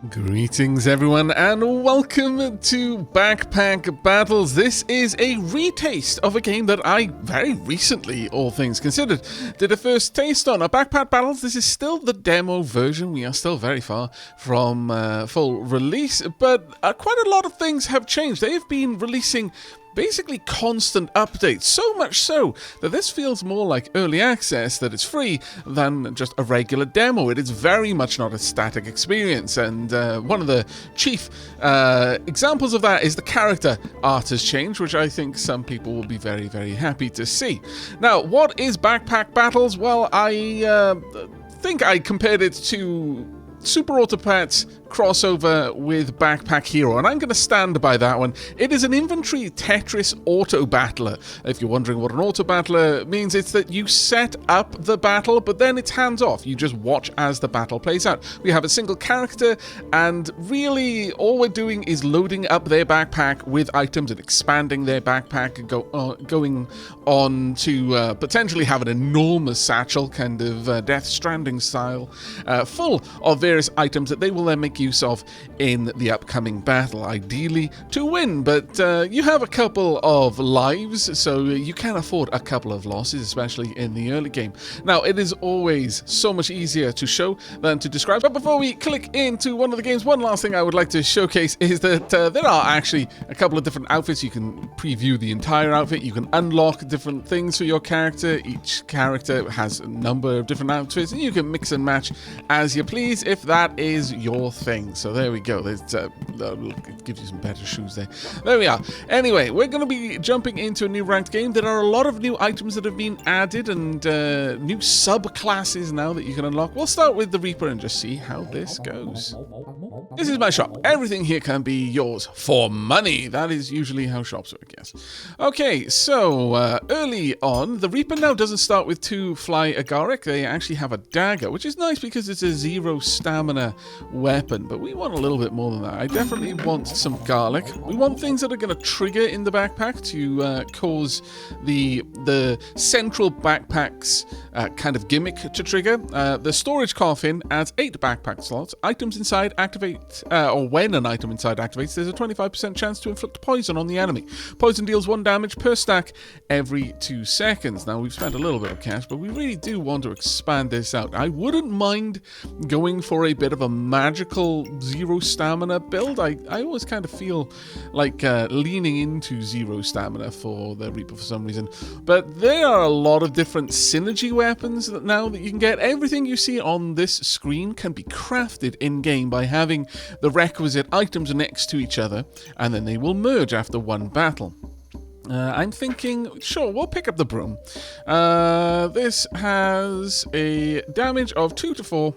Greetings everyone and welcome to Backpack Battles. This is a retaste of a game that I very recently, all things considered, did a first taste on. Backpack Battles, this is still the demo version. We are still very far from full release, but quite a lot of things have changed. They have been releasing basically constant updates, so much so that this feels more like early access, that it's free, than just a regular demo. It is very much not a static experience, and one of the chief examples of that is the character art has changed, which I think some people will be very, very happy to see. Now, what is Backpack Battles? Well, I think I compared it to Super Autopat's crossover with Backpack Hero, and I'm going to stand by that one. It is an inventory Tetris auto battler. If you're wondering what an auto battler means, it's that you set up the battle, but then it's hands off. You just watch as the battle plays out. We have a single character, and really all we're doing is loading up their backpack with items and expanding their backpack, going on to potentially have an enormous satchel, kind of Death Stranding style, full of various items that they will then make use of in the upcoming battle, ideally to win, but you have a couple of lives, so you can afford a couple of losses, especially in the early game. Now, it is always so much easier to show than to describe, but before we click into one of the games, one last thing I would like to showcase is that there are actually a couple of different outfits. You can preview the entire outfit, you can unlock different things for your character. Each character has a number of different outfits, and you can mix and match as you please if that is your thing. So there we go. It gives you some better shoes there. There we are. Anyway, we're going to be jumping into a new ranked game. There are a lot of new items that have been added and new subclasses now that you can unlock. We'll start with the Reaper and just see how this goes. This is my shop. Everything here can be yours for money. That is usually how shops work, yes. Okay, so early on, the Reaper now doesn't start with 2 fly agaric. They actually have a dagger, which is nice because it's a 0 stamina weapon, but we want a little bit more than that. I definitely want some garlic. We want things that are going to trigger in the backpack to cause the central backpack's kind of gimmick to trigger. The storage coffin adds 8 backpack slots. Items inside activate, or when an item inside activates, there's a 25% chance to inflict poison on the enemy. Poison deals 1 damage per stack every 2 seconds. Now, we've spent a little bit of cash, but we really do want to expand this out. I wouldn't mind going for a bit of a magical 0 stamina build. I always kind of feel like leaning into 0 stamina for the Reaper for some reason. But there are a lot of different synergy weapons that now that you can get. Everything you see on this screen can be crafted in-game by having the requisite items next to each other, and then they will merge after one battle. I'm thinking, sure, we'll pick up the broom. This has a damage of 2 to 4.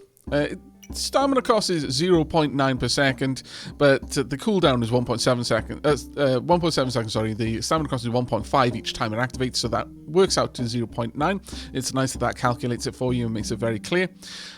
Stamina cost is 0.9 per second, but the cooldown is 1.7 seconds. 1.7 seconds, sorry. The stamina cost is 1.5 each time it activates, so that works out to 0.9. It's nice that that calculates it for you and makes it very clear.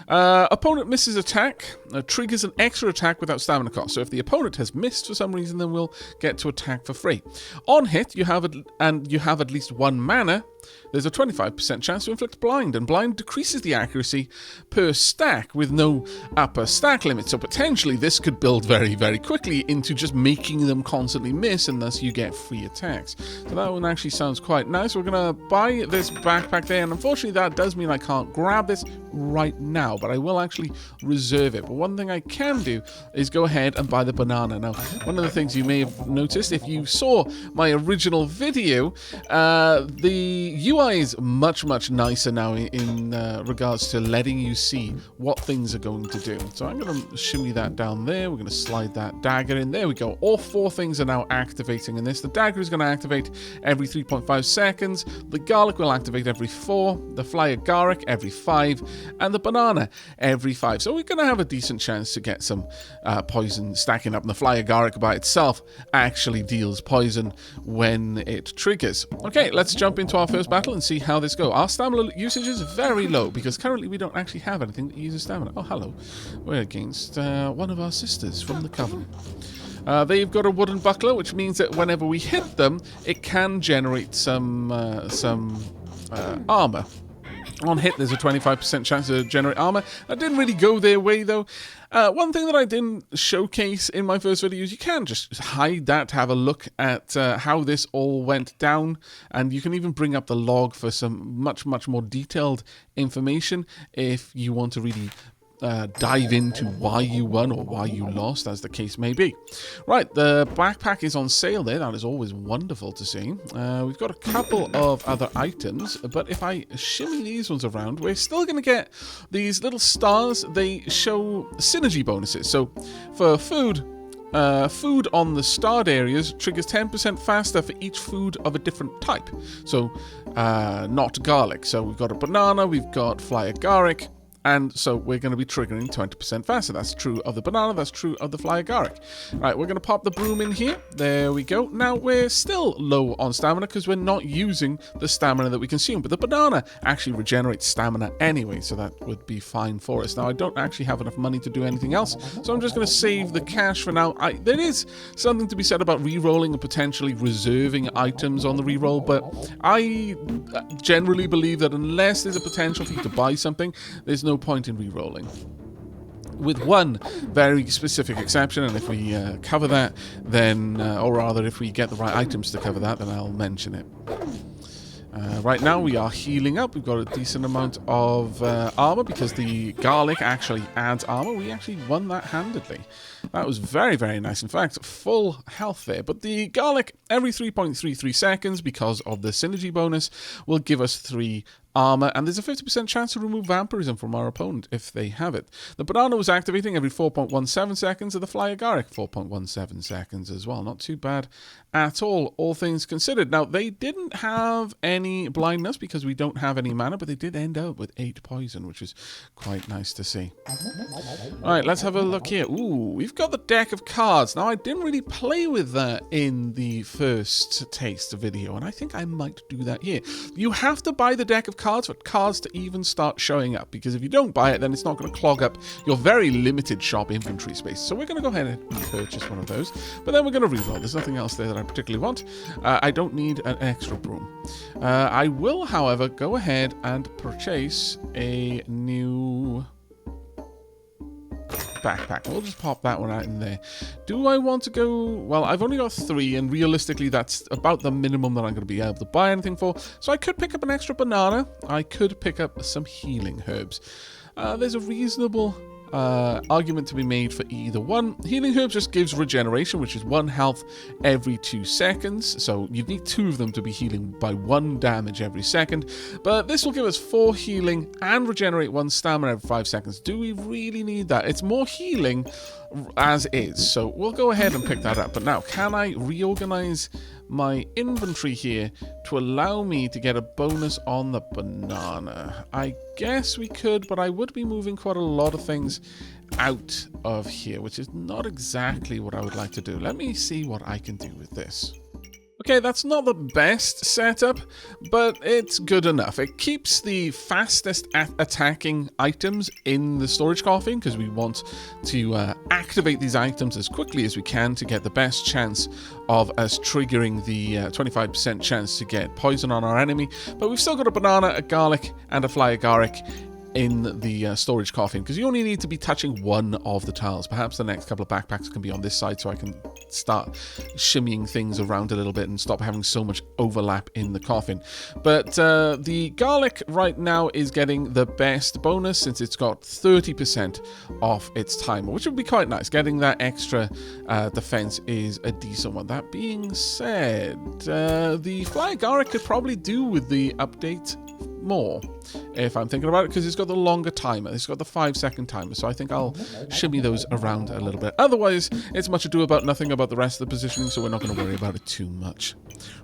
Opponent misses attack, triggers an extra attack without stamina cost. So if the opponent has missed for some reason, then we'll get to attack for free. On hit, you have at least 1 mana. There's a 25% chance to inflict blind, and blind decreases the accuracy per stack with no upper stack limit. So potentially this could build very, very quickly into just making them constantly miss, and thus you get free attacks. So that one actually sounds quite nice. We're going to buy this backpack there, and unfortunately that does mean I can't grab this right now, but I will actually reserve it. But one thing I can do is go ahead and buy the banana. Now, one of the things you may have noticed if you saw my original video, the UI is much, much nicer now in regards to letting you see what things are going to do. So I'm going to shimmy that down there. We're going to slide that dagger in. There we go. All 4 things are now activating in this. The dagger is going to activate every 3.5 seconds. The garlic will activate every 4. The fly agaric every 5. And the banana every 5. So we're going to have a decent chance to get some poison stacking up. And the fly agaric by itself actually deals poison when it triggers. Okay, let's jump into our first battle and see how this goes. Our stamina usage is very low because currently we don't actually have anything that uses stamina. Oh, hello. We're against one of our sisters from the Covenant. They've got a wooden buckler, which means that whenever we hit them, it can generate some armor. On hit, there's a 25% chance to generate armor. That didn't really go their way, though. One thing that I didn't showcase in my first video is you can just hide that, have a look at how this all went down, and you can even bring up the log for some much more detailed information if you want to really dive into why you won or why you lost, as the case may be. Right, the backpack is on sale there. That is always wonderful to see. We've got a couple of other items, but if I shimmy these ones around, we're still going to get these little stars. They show synergy bonuses. So for food, food on the starred areas triggers 10% faster for each food of a different type. So not garlic. So we've got a banana, we've got fly agaric, and so we're going to be triggering 20% faster. That's true of the banana, that's true of the fly agaric. Right, we're going to pop the broom in here. There we go. Now, we're still low on stamina because we're not using the stamina that we consume. But the banana actually regenerates stamina anyway, so that would be fine for us. Now, I don't actually have enough money to do anything else, so I'm just going to save the cash for now. There is something to be said about re-rolling and potentially reserving items on the re-roll, but I generally believe that unless there's a potential for you to buy something, there's no point in re-rolling, with one very specific exception, and if we cover that, then, or rather if we get the right items to cover that, then I'll mention it. Right now we are healing up. We've got a decent amount of armor because the garlic actually adds armor. We actually won that handedly. That was very nice. In fact, full health there. But the garlic every 3.33 seconds, because of the synergy bonus, will give us 3 armor, and there's a 50% chance to remove vampirism from our opponent if they have it. The banana was activating every 4.17 seconds, and the fly agaric 4.17 seconds as well. Not too bad at all things considered. Now, they didn't have any blindness because we don't have any mana, but they did end up with 8 poison, which is quite nice to see. Alright, let's have a look here. Ooh, we've got the deck of cards. Now, I didn't really play with that in the first taste video, and I think I might do that here. You have to buy the deck of cards for cards to even start showing up, because if you don't buy it, then it's not going to clog up your very limited shop inventory space. So we're going to go ahead and purchase one of those, but then we're going to reroll. There's nothing else there that I particularly want. I don't need an extra broom. I will, however, go ahead and purchase a new backpack. We'll just pop that one out in there. Do I want to go? Well, I've only got 3, and realistically that's about the minimum that I'm going to be able to buy anything for. So I could pick up an extra banana. I could pick up some healing herbs. There's a reasonable argument to be made for either one. Healing herbs just gives regeneration, which is 1 health every 2 seconds. So you need 2 of them to be healing by 1 damage every second. But this will give us 4 healing and regenerate 1 stamina every 5 seconds. Do we really need that? It's more healing as is. So we'll go ahead and pick that up. But now, can I reorganize my inventory here to allow me to get a bonus on the banana? I guess we could, but I would be moving quite a lot of things out of here, which is not exactly what I would like to do. Let me see what I can do with this. Okay, that's not the best setup, but it's good enough. It keeps the fastest attacking items in the storage coffin, because we want to activate these items as quickly as we can to get the best chance of us triggering the 25% chance to get poison on our enemy. But we've still got a banana, a garlic, and a fly agaric in the storage coffin, because you only need to be touching 1 of the tiles. Perhaps the next couple of backpacks can be on this side so I can start shimmying things around a little bit and stop having so much overlap in the coffin. But the garlic right now is getting the best bonus, since it's got 30% off its timer, which would be quite nice. Getting that extra defense is a decent one. That being said, the fly agaric could probably do with the update more, if I'm thinking about it, because it's got the longer timer. It's got the 5-second timer, so I think I'll shimmy those around a little bit. Otherwise, it's much ado about nothing about the rest of the positioning, so we're not going to worry about it too much.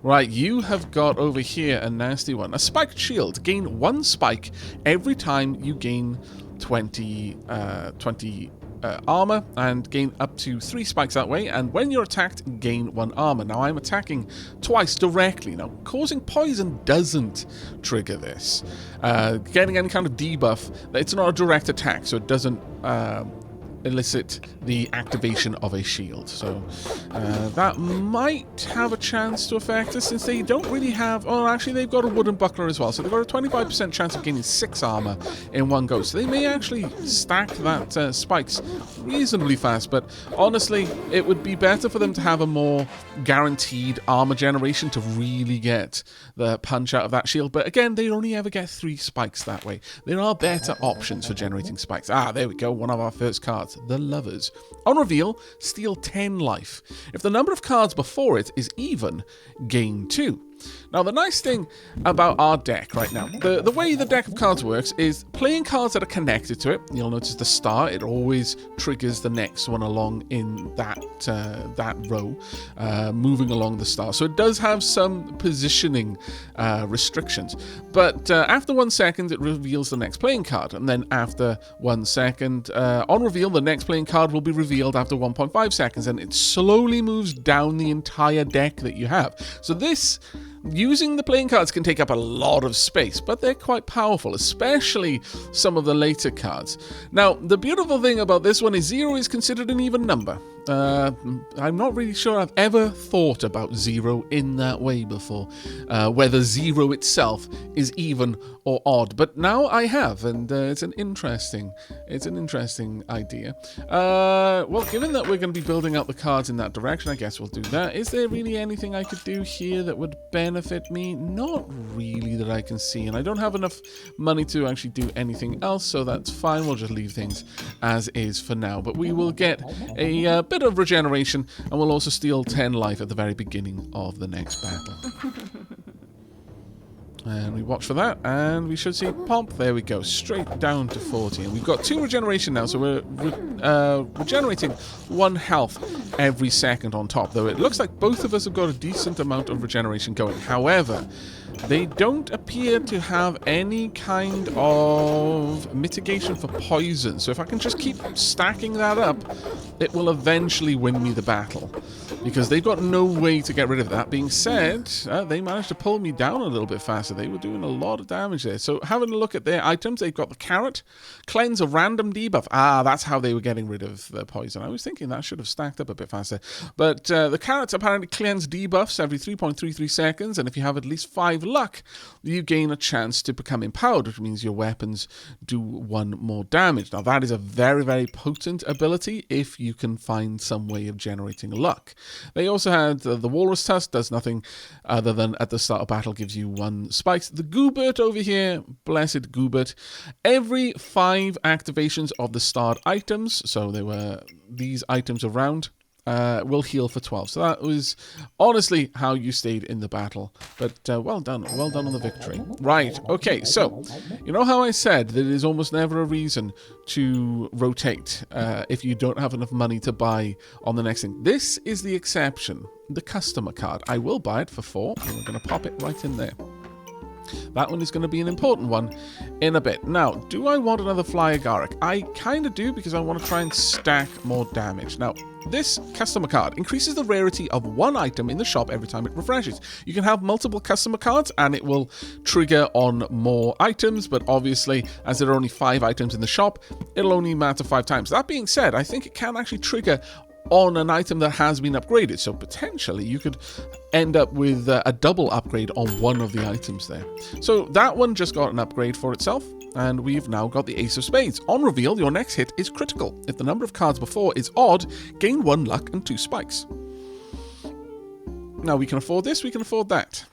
Right, you have got over here a nasty one. A spiked shield. Gain 1 spike every time you gain 20 armor, and gain up to 3 spikes that way, and when you're attacked, gain 1 armor. Now, I'm attacking twice directly. Now, causing poison doesn't trigger this. Getting any kind of debuff, it's not a direct attack, so it doesn't elicit the activation of a shield. So that might have a chance to affect us, since they don't really have... Oh, actually, they've got a wooden buckler as well. So they've got a 25% chance of gaining 6 armor in one go. So they may actually stack that spikes reasonably fast. But honestly, it would be better for them to have a more guaranteed armor generation to really get the punch out of that shield. But again, they only ever get 3 spikes that way. There are better options for generating spikes. Ah, there we go. One of our first cards. The Lovers. On reveal, steal 10 life. If the number of cards before it is even, gain 2. Now, the nice thing about our deck right now, the way the deck of cards works is playing cards that are connected to it. You'll notice the star, it always triggers the next one along in that row, moving along the star. So it does have some positioning restrictions. But after 1 second, it reveals the next playing card. And then after 1 second, on reveal, the next playing card will be revealed after 1.5 seconds. And it slowly moves down the entire deck that you have. So this... Using the playing cards can take up a lot of space, but they're quite powerful, especially some of the later cards. Now, the beautiful thing about this one is 0 is considered an even number. I'm not really sure I've ever thought about 0 in that way before, whether 0 itself is even or odd, but now I have, and it's an interesting idea. Well, given that we're going to be building out the cards in that direction, I guess we'll do that. Is there really anything I could do here that would benefit me? Not really that I can see, and I don't have enough money to actually do anything else, so that's fine. We'll just leave things as is for now, but we will get a bit of regeneration, and we'll also steal 10 life at the very beginning of the next battle. And we watch for that, and we should see pop. There we go, straight down to 40. And we've got 2 regeneration now, so we're regenerating 1 health every second on top. Though it looks like both of us have got a decent amount of regeneration going. However, they don't appear to have any kind of mitigation for poison. So if I can just keep stacking that up, it will eventually win me the battle, because they've got no way to get rid of it. That being said, they managed to pull me down a little bit faster. They were doing a lot of damage there. So having a look at their items, they've got the carrot, cleanse a random debuff. Ah, that's how they were getting rid of the poison. I was thinking that should have stacked up a bit faster. But the carrots apparently cleanse debuffs every 3.33 seconds, and if you have at least 5 luck, you gain a chance to become empowered, which means your weapons do 1 more damage. Now, that is a very, very potent ability if you can find some way of generating luck. They also had the Walrus Tusk, does nothing other than at the start of battle gives you 1 spikes. The Goobert over here, blessed Goobert, every 5 activations of the starred items, so there were these items around, will heal for 12. So that was honestly how you stayed in the battle. But well done on the victory. Right, okay, so you know how I said that it is almost never a reason to rotate if you don't have enough money to buy on the next thing. This is the exception, the customer card. I will buy it for 4, and we're going to pop it right in there. That one is going to be an important one in a bit. Now, do I want another Fly Agaric? I kind of do, because I want to try and stack more damage. Now, this customer card increases the rarity of 1 item in the shop every time it refreshes. You can have multiple customer cards, and it will trigger on more items, but obviously, as there are only 5 items in the shop, it'll only matter 5 times. That being said, I think it can actually trigger on an item that has been upgraded, so potentially you could end up with a double upgrade on one of the items there. So that one just got an upgrade for itself, and we've now got the Ace of Spades. On reveal, your next hit is critical. If the number of cards before is odd, gain 1 luck and 2 spikes. Now, we can afford this, we can afford that.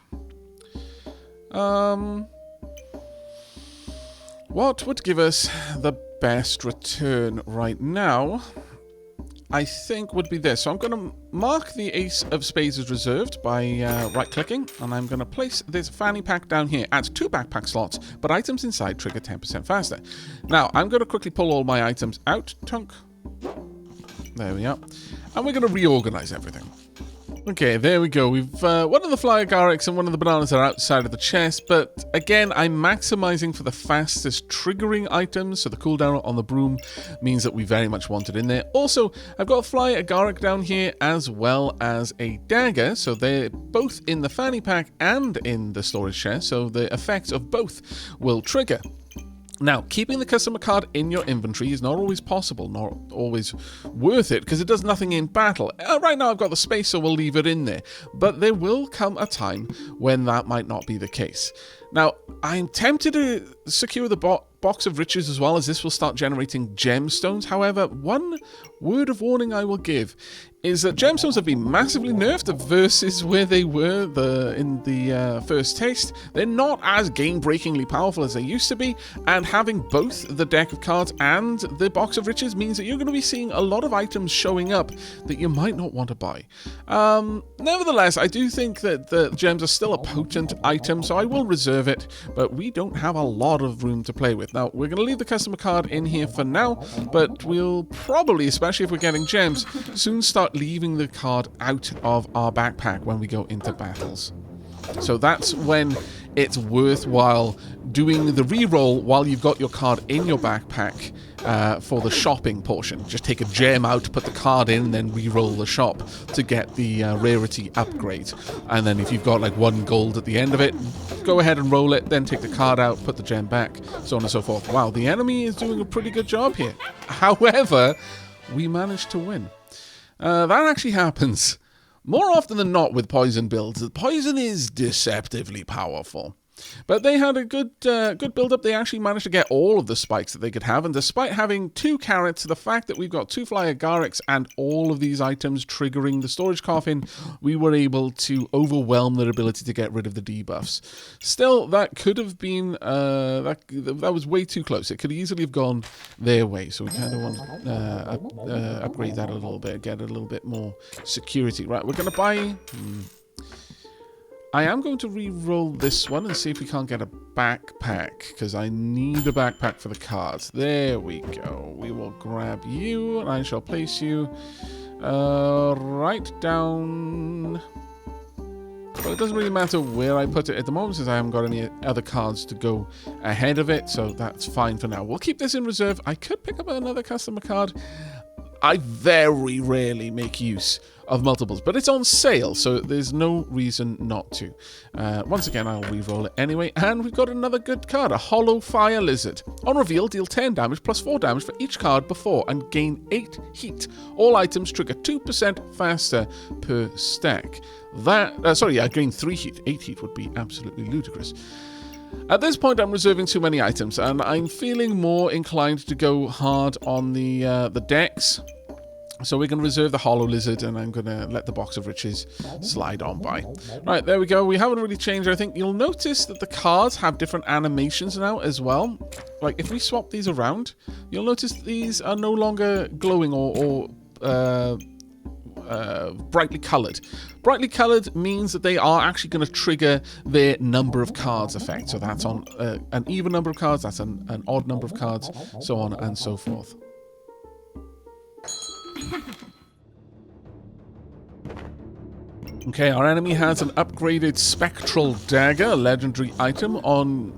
What would give us the best return right now? I think would be this. So I'm going to mark the Ace of Spades as reserved by right-clicking, and I'm going to place this fanny pack down here. Adds 2 backpack slots, but items inside trigger 10% faster. Now, I'm going to quickly pull all my items out. Tunk. There we are. And we're going to reorganize everything. Okay, there we go. We've one of the Fly Agarics and one of the bananas are outside of the chest, but again, I'm maximizing for the fastest triggering items, so the cooldown on the broom means that we very much want it in there. Also, I've got a Fly Agaric down here as well as a dagger, so they're both in the fanny pack and in the storage chest, so the effects of both will trigger. Now, keeping the customer card in your inventory is not always possible, not always worth it, because it does nothing in battle. Right now I've got the space, so we'll leave it in there. But there will come a time when that might not be the case. Now, I'm tempted to secure the box of riches as well, as this will start generating gemstones. However, one word of warning I will give is that gemstones have been massively nerfed versus where they were in the first taste. They're not as game-breakingly powerful as they used to be, and having both the deck of cards and the box of riches means that you're going to be seeing a lot of items showing up that you might not want to buy. Nevertheless, I do think that the gems are still a potent item, so I will reserve it, but we don't have a lot of room to play with. Now, we're going to leave the customer card in here for now, but we'll probably, especially if we're getting gems, soon start leaving the card out of our backpack when we go into battles. So that's when it's worthwhile doing the reroll while you've got your card in your backpack for the shopping portion. Just take a gem out, put the card in, then reroll the shop to get the rarity upgrade. And then if you've got like 1 gold at the end of it, go ahead and roll it, then take the card out, put the gem back, so on and so forth. Wow, the enemy is doing a pretty good job here. However, we managed to win. That actually happens more often than not with poison builds. The poison is deceptively powerful. But they had a good build-up. They actually managed to get all of the spikes that they could have, and despite having 2 carrots, the fact that we've got 2 fly agarics and all of these items triggering the storage coffin, we were able to overwhelm their ability to get rid of the debuffs. Still, that could have been that was way too close. It could easily have gone their way, so we kind of want to upgrade that a little bit, get a little bit more security. Right, we're going to buy... I am going to re-roll this one and see if we can't get a backpack, because I need a backpack for the cards. There we go. We will grab you, and I shall place you right down. But it doesn't really matter where I put it at the moment, since I haven't got any other cards to go ahead of it, so that's fine for now. We'll keep this in reserve. I could pick up another customer card. I very rarely make use of multiples, but it's on sale, so there's no reason not to. Once again, I'll re-roll it anyway, and we've got another good card, a Hollow Fire Lizard. On reveal, deal 10 damage plus 4 damage for each card before, and gain 8 heat. All items trigger 2% faster per stack. I gain 3 heat. 8 heat would be absolutely ludicrous. At this point, I'm reserving too many items, and I'm feeling more inclined to go hard on the decks. So we're going to reserve the Hollow Lizard, and I'm going to let the Box of Riches slide on by. Right, there we go. We haven't really changed anything. You'll notice that the cards have different animations now as well. Like, if we swap these around, you'll notice these are no longer glowing or brightly coloured. Brightly coloured means that they are actually going to trigger their number of cards effect. So that's on an even number of cards, that's an odd number of cards, so on and so forth. Okay, our enemy has an upgraded Spectral Dagger, a legendary item. On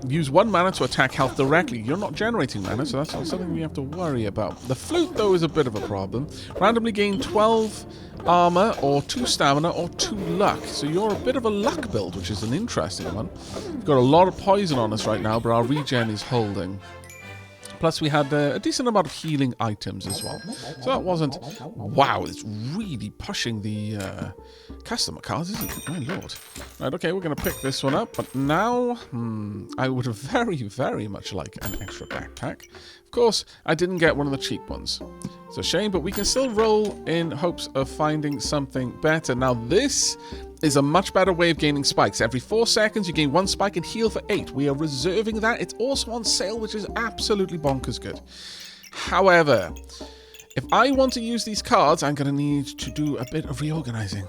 use 1 mana to attack health directly. You're not generating mana, so that's not something we have to worry about. The Flute, though, is a bit of a problem. Randomly gain 12 armor, or 2 stamina, or 2 luck. So you're a bit of a luck build, which is an interesting one. We've got a lot of poison on us right now, but our regen is holding. Plus, we had a decent amount of healing items as well. So that wasn't... Wow, it's really pushing the customer cards, isn't it? My lord. Right, okay, we're going to pick this one up. But now, I would very, very much like an extra backpack. Of course, I didn't get one of the cheap ones. It's a shame, but we can still roll in hopes of finding something better. Now, this is a much better way of gaining spikes. Every 4 seconds, you gain 1 spike and heal for 8. We are reserving that. It's also on sale, which is absolutely bonkers good. However, if I want to use these cards, I'm going to need to do a bit of reorganizing.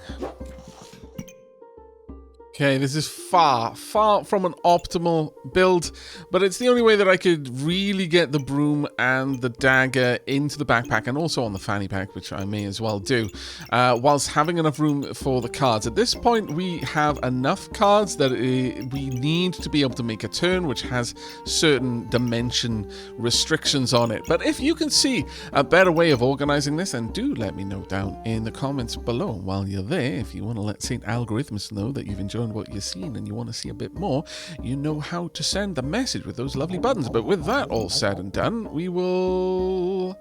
Okay, this is far, far from an optimal build, but it's the only way that I could really get the broom and the dagger into the backpack and also on the fanny pack, which I may as well do, whilst having enough room for the cards. At this point, we have enough cards that we need to be able to make a turn, which has certain dimension restrictions on it. But if you can see a better way of organizing this, then do let me know down in the comments below. While you're there, if you want to let St. Algorithms know that you've enjoyed enjoying what you're seeing and you want to see a bit more, you know how to send the message with those lovely buttons. But with that all said and done, we will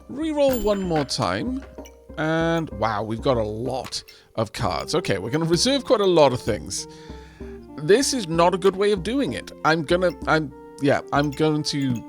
re-roll one more time. And wow, we've got a lot of cards. Okay, we're going to reserve quite a lot of things. This is not a good way of doing it. I'm going to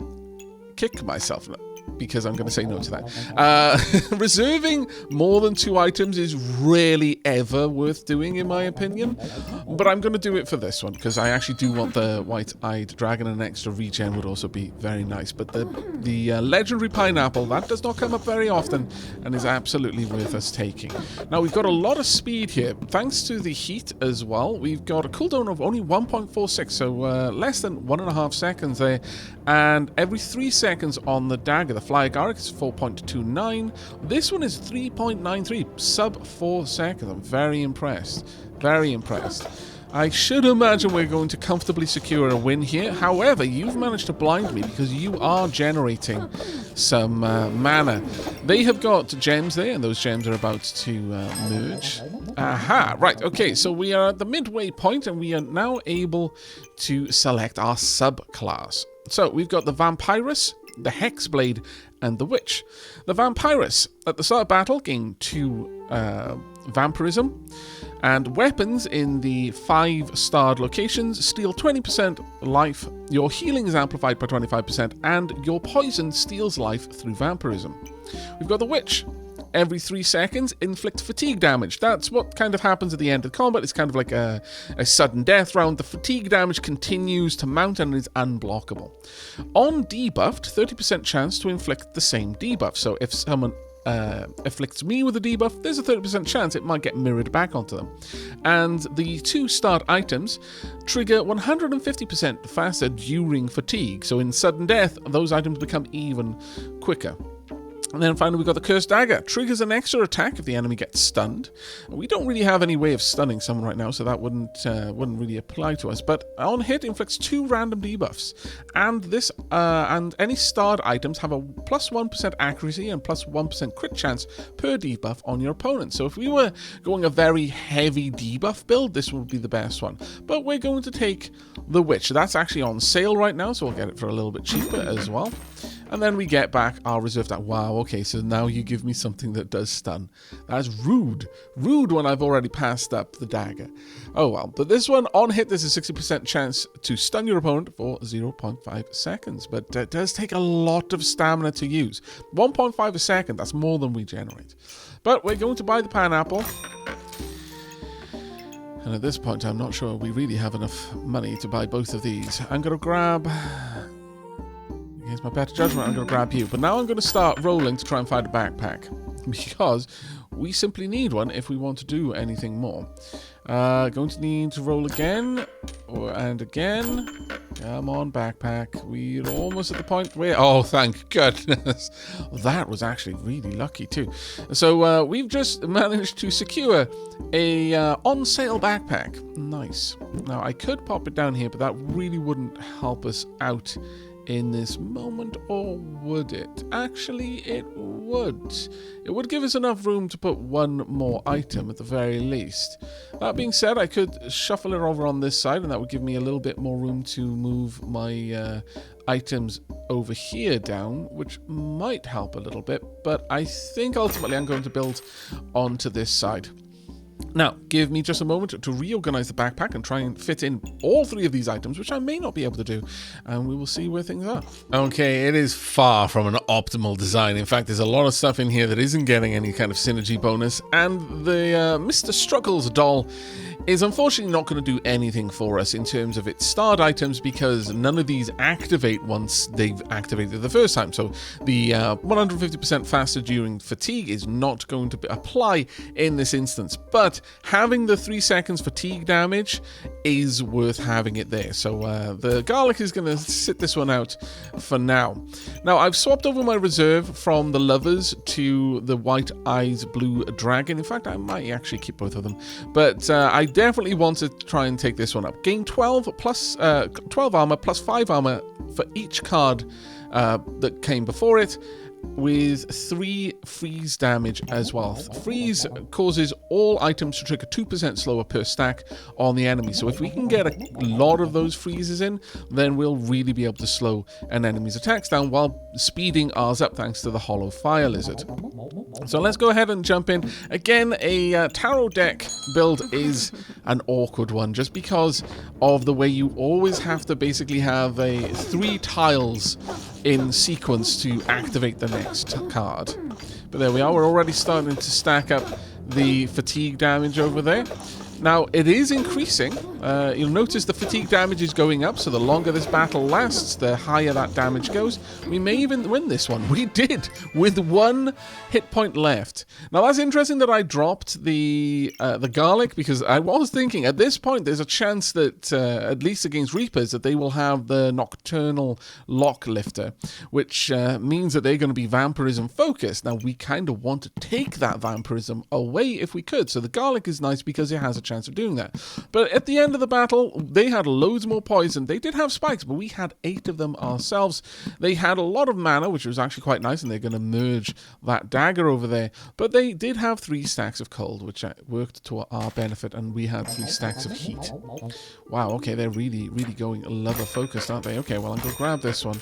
kick myself because I'm going to say no to that. Reserving more than 2 items is rarely ever worth doing, in my opinion. But I'm going to do it for this one, because I actually do want the white-eyed dragon, and an extra regen would also be very nice. But the legendary pineapple, that does not come up very often, and is absolutely worth us taking. Now, we've got a lot of speed here, thanks to the heat as well. We've got a cooldown of only 1.46, so less than 1.5 seconds there. And every 3 seconds on the dagger, the Fly Agaric is 4.29. This one is 3.93, sub 4 seconds. I'm very impressed. Very impressed. I should imagine we're going to comfortably secure a win here. However, you've managed to blind me because you are generating some mana. They have got gems there, and those gems are about to merge. Aha, right, okay, so we are at the midway point, and we are now able to select our subclass. So we've got the Vampirus, the Hexblade, and the Witch. The Vampirus, at the start of battle, gain 2 vampirism, and weapons in the 5-starred locations steal 20% life, your healing is amplified by 25%, and your poison steals life through vampirism. We've got the Witch. Every 3 seconds, inflict fatigue damage. That's what kind of happens at the end of combat. It's kind of like a sudden death round. The fatigue damage continues to mount and is unblockable. On debuffed, 30% chance to inflict the same debuff. So if someone afflicts me with a debuff, there's a 30% chance it might get mirrored back onto them. And the 2 start items trigger 150% faster during fatigue. So in sudden death, those items become even quicker. And then finally we've got the Cursed Dagger. Triggers an extra attack if the enemy gets stunned. We don't really have any way of stunning someone right now, so that wouldn't really apply to us. But on hit, inflicts 2 random debuffs. And this and any starred items have a plus 1% accuracy and plus 1% crit chance per debuff on your opponent. So if we were going a very heavy debuff build, this would be the best one. But we're going to take the Witch. That's actually on sale right now, so we'll get it for a little bit cheaper as well. And then we get back our reserve that. Wow, okay, so now you give me something that does stun. That's rude. Rude when I've already passed up the dagger. Oh well, but this one, on hit, there's a 60% chance to stun your opponent for 0.5 seconds. But it does take a lot of stamina to use. 1.5 a second, that's more than we generate. But we're going to buy the pineapple. And at this point, I'm not sure we really have enough money to buy both of these. I'm going to grab... Here's my better judgment, I'm going to grab you. But now I'm going to start rolling to try and find a backpack. Because we simply need one if we want to do anything more. Going to need to roll again. And again. Come on, backpack. We're almost at the point where... Oh, thank goodness. That was actually really lucky too. So we've just managed to secure a on-sale backpack. Nice. Now, I could pop it down here, but that really wouldn't help us out in this moment, or would it? Actually, it would. It would give us enough room to put one more item at the very least. That being said, I could shuffle it over on this side, and that would give me a little bit more room to move my items over here down, which might help a little bit, but I think ultimately I'm going to build onto this side. Now, give me just a moment to reorganize the backpack and try and fit in all 3 of these items, which I may not be able to do, and we will see where things are. Okay, it is far from an optimal design. In fact, there's a lot of stuff in here that isn't getting any kind of synergy bonus, and the Mr. Struggles doll is unfortunately not going to do anything for us in terms of its starred items, because none of these activate once they've activated the first time. So the 150% faster during fatigue is not going to apply in this instance, but having the 3 seconds fatigue damage is worth having it there. So the garlic is going to sit this one out for now. Now, I've swapped over my reserve from the lovers to the white eyes blue dragon. In fact, I might actually keep both of them, but I definitely want to try and take this one up. Gain 12 armor plus 5 armor for each card that came before it, with 3 freeze damage as well. Freeze causes all items to trigger 2% slower per stack on the enemy. So if we can get a lot of those freezes in, then we'll really be able to slow an enemy's attacks down while speeding ours up thanks to the Hollow Fire Lizard. So let's go ahead and jump in. Again, a tarot deck build is an awkward one just because of the way you always have to basically have 3 tiles in sequence to activate the next card. But there we are, we're already starting to stack up the fatigue damage over there. Now, it is increasing. You'll notice the fatigue damage is going up, so the longer this battle lasts, the higher that damage goes. We may even win this one. We did, with 1 hit point left. Now, that's interesting that I dropped the garlic, because I was thinking, at this point, there's a chance that, at least against Reapers, that they will have the Nocturnal Lock Lifter, which means that they're going to be vampirism focused. Now, we kind of want to take that vampirism away if we could, so the garlic is nice because it has a chance of doing that. But at the end of the battle, they had loads more poison. They did have spikes, but we had 8 of them ourselves. They had a lot of mana, which was actually quite nice, and they're going to merge that dagger over there. But they did have 3 stacks of cold, which worked to our benefit, and we had 3 stacks of heat. Wow, okay, they're really, really going lover focused, aren't they? Okay, well, I'm going to grab this one.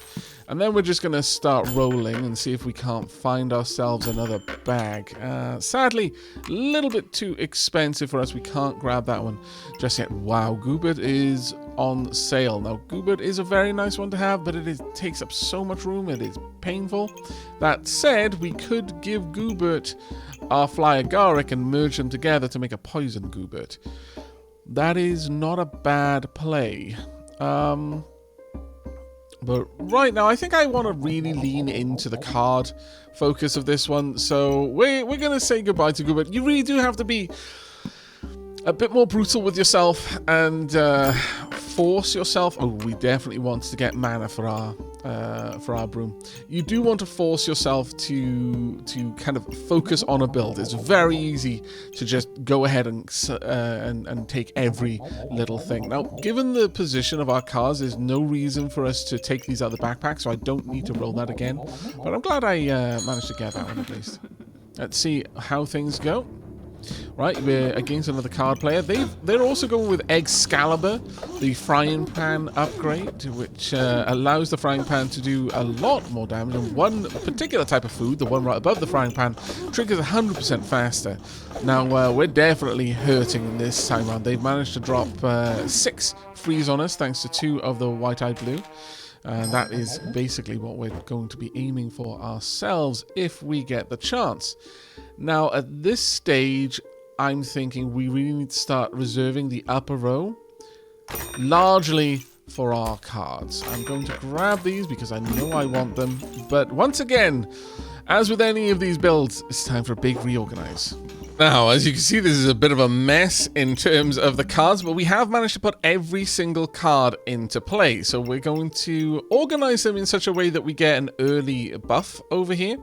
And then we're just going to start rolling and see if we can't find ourselves another bag. Sadly, a little bit too expensive for us. We can't grab that one just yet. Wow, Goobert is on sale. Now, Goobert is a very nice one to have, but it takes up so much room. It is painful. That said, we could give Goobert our Fly Agaric and merge them together to make a Poison Goobert. That is not a bad play. But right now, I think I want to really lean into the card focus of this one. So we're going to say goodbye to Goobert. You really do have to be a bit more brutal with yourself and force yourself. Oh, we definitely want to get mana for our broom. You do want to force yourself to kind of focus on a build. It's very easy to just go ahead and take every little thing. Now, given the position of our cards, there's no reason for us to take these other backpacks, so I don't need to roll that again. But I'm glad I managed to get that one at least. Let's see how things go. Right, we're against another card player. They're also going with Excalibur, the frying pan upgrade, which allows the frying pan to do a lot more damage. And one particular type of food, the one right above the frying pan, triggers 100% faster. Now, we're definitely hurting this time around. They've managed to drop 6 freeze on us, thanks to 2 of the white-eyed blue. And that is basically what we're going to be aiming for ourselves if we get the chance. Now, at this stage, I'm thinking we really need to start reserving the upper row, largely for our cards. I'm going to grab these because I know I want them. But once again, as with any of these builds, it's time for a big reorganize. Now, as you can see, this is a bit of a mess in terms of the cards, but we have managed to put every single card into play. So we're going to organize them in such a way that we get an early buff over here.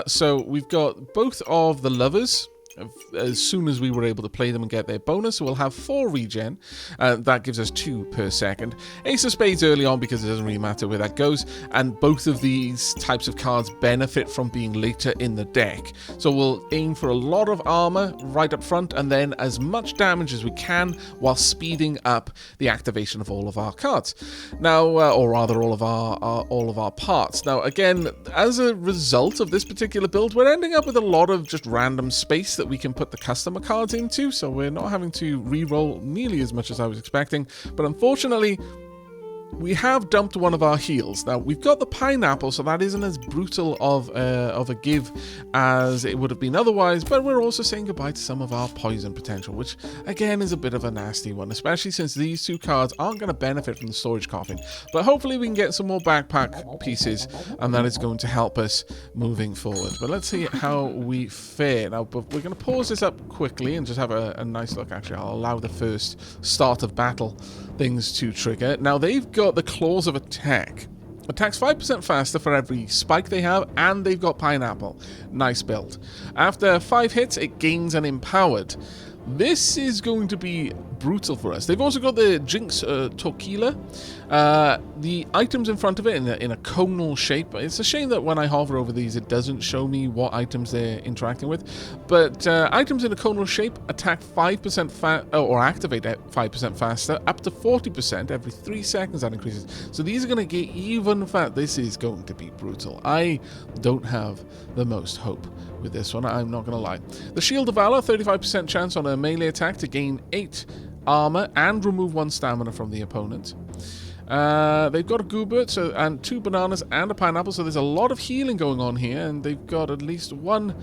So we've got both of the lovers. As soon as we were able to play them and get their bonus, so we'll have 4 regen. That gives us 2 per second. Ace of Spades early on because it doesn't really matter where that goes, and both of these types of cards benefit from being later in the deck. So we'll aim for a lot of armor right up front, and then as much damage as we can while speeding up the activation of all of our cards. Now, or rather all of our parts. Now, again, as a result of this particular build, we're ending up with a lot of just random space that we can put the customer cards into, so we're not having to re-roll nearly as much as I was expecting. But unfortunately, we have dumped one of our heals. Now, we've got the pineapple, so that isn't as brutal of a give as it would have been otherwise, but we're also saying goodbye to some of our poison potential, which, again, is a bit of a nasty one, especially since these 2 cards aren't going to benefit from the storage coffin. But hopefully we can get some more backpack pieces, and that is going to help us moving forward. But let's see how we fare. Now, we're going to pause this up quickly and just have a nice look. Actually, I'll allow the first start of battle things to trigger. Now, they've got the Claws of Attack. Attacks 5% faster for every spike they have, and they've got Pineapple. Nice build. After 5 hits, it gains an Empowered. This is going to be brutal for us. They've also got the Jinx Torquila. The items in front of it in a conal shape. It's a shame that when I hover over these, it doesn't show me what items they're interacting with. But items in a conal shape attack 5% or activate at 5% faster, up to 40% every 3 seconds. That increases. So these are going to get even fat. This is going to be brutal. I don't have the most hope with this one, I'm not going to lie. The Shield of Valor, 35% chance on a melee attack to gain 8 armor and remove 1 stamina from the opponent. They've got a Goobert and 2 bananas and a pineapple, so there's a lot of healing going on here, and they've got at least 1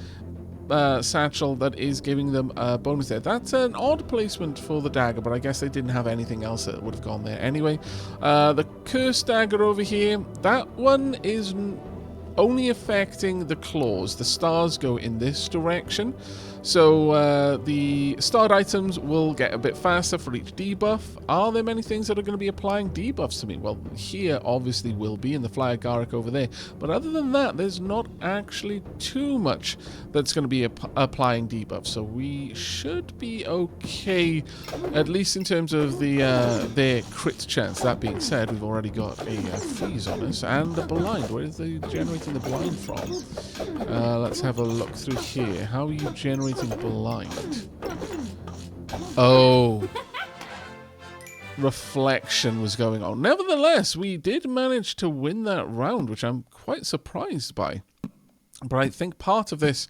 satchel that is giving them a bonus there. That's an odd placement for the dagger, but I guess they didn't have anything else that would have gone there anyway. The Cursed Dagger over here, that one is only affecting the claws. The stars go in this direction. So the starred items will get a bit faster for each debuff. Are there many things that are going to be applying debuffs to me? Well, here obviously will be, in the Fly Agaric over there. But other than that, there's not actually too much that's going to be applying debuffs. So we should be okay, at least in terms of their crit chance. That being said, we've already got a freeze on us and a blind. Where is they generating the blind from? Let's have a look through here. How are you generating blind? Oh, reflection was going on. Nevertheless, we did manage to win that round, which I'm quite surprised by. But I think part of this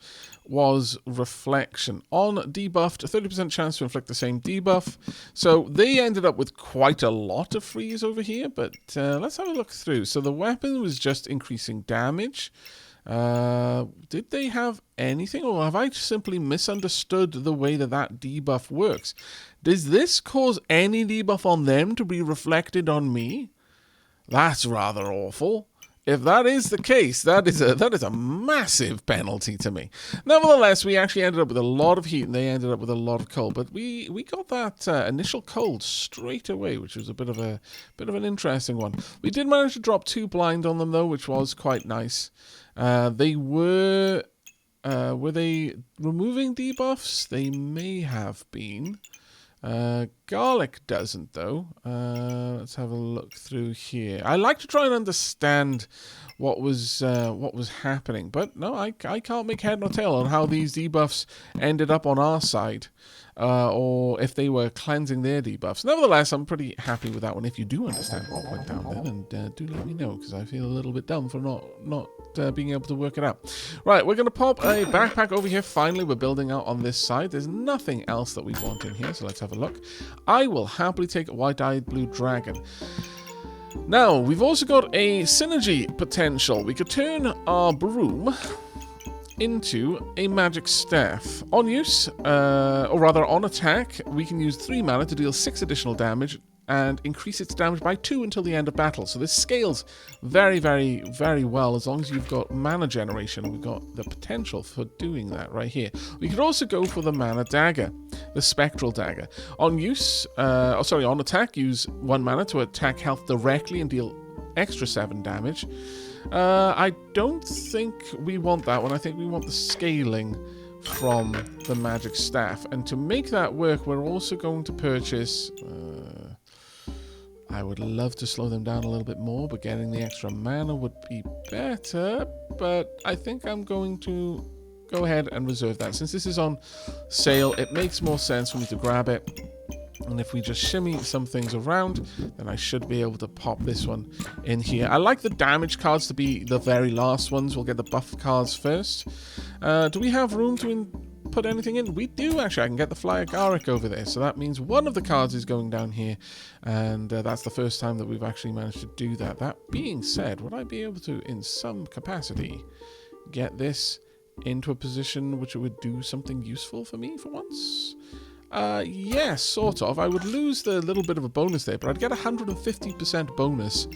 was reflection. On debuffed, 30% chance to inflict the same debuff. So they ended up with quite a lot of freeze over here, but let's have a look through. So the weapon was just increasing damage. Did they have anything, or have I simply misunderstood the way that debuff works? Does this cause any debuff on them to be reflected on me? That's rather awful. If that is the case, that is a massive penalty to me. Nevertheless, we actually ended up with a lot of heat, and they ended up with a lot of cold. But we got that initial cold straight away, which was a bit of an interesting one. We did manage to drop 2 blind on them though, which was quite nice. They were they removing debuffs? They may have been. Garlic doesn't though. Let's have a look through here. I like to try and understand what was happening, but no, I can't make head nor tail on how these debuffs ended up on our side, or if they were cleansing their debuffs. Nevertheless, I'm pretty happy with that one. If you do understand what went down there, then do let me know, because I feel a little bit dumb for not being able to work it out. Right, we're going to pop a backpack over here. Finally, we're building out on this side. There's nothing else that we want in here, so let's have a look. I will happily take a white-eyed blue dragon. Now, we've also got a synergy potential. We could turn our broom into a magic staff. On use, or rather on attack, we can use 3 mana to deal 6 additional damage and increase its damage by 2 until the end of battle. So this scales very, very, very well as long as you've got mana generation. We've got the potential for doing that right here. We could also go for the mana dagger, the spectral dagger. On use, on attack, use 1 mana to attack health directly and deal extra 7 damage. I don't think we want that one. I think we want the scaling from the magic staff. And to make that work, we're also going to purchase... I would love to slow them down a little bit more, but getting the extra mana would be better. But I think I'm going to go ahead and reserve that. Since this is on sale, it makes more sense for me to grab it. And if we just shimmy some things around, then I should be able to pop this one in here. I like the damage cards to be the very last ones. We'll get the buff cards first. Do we have room to put anything in? We do, actually. I can get the Fly Agaric over there. So that means one of the cards is going down here. And that's the first time that we've actually managed to do that. That being said, would I be able to, in some capacity, get this into a position which it would do something useful for me for once? Yes, sort of. I would lose the little bit of a bonus there, but I'd get 150% bonus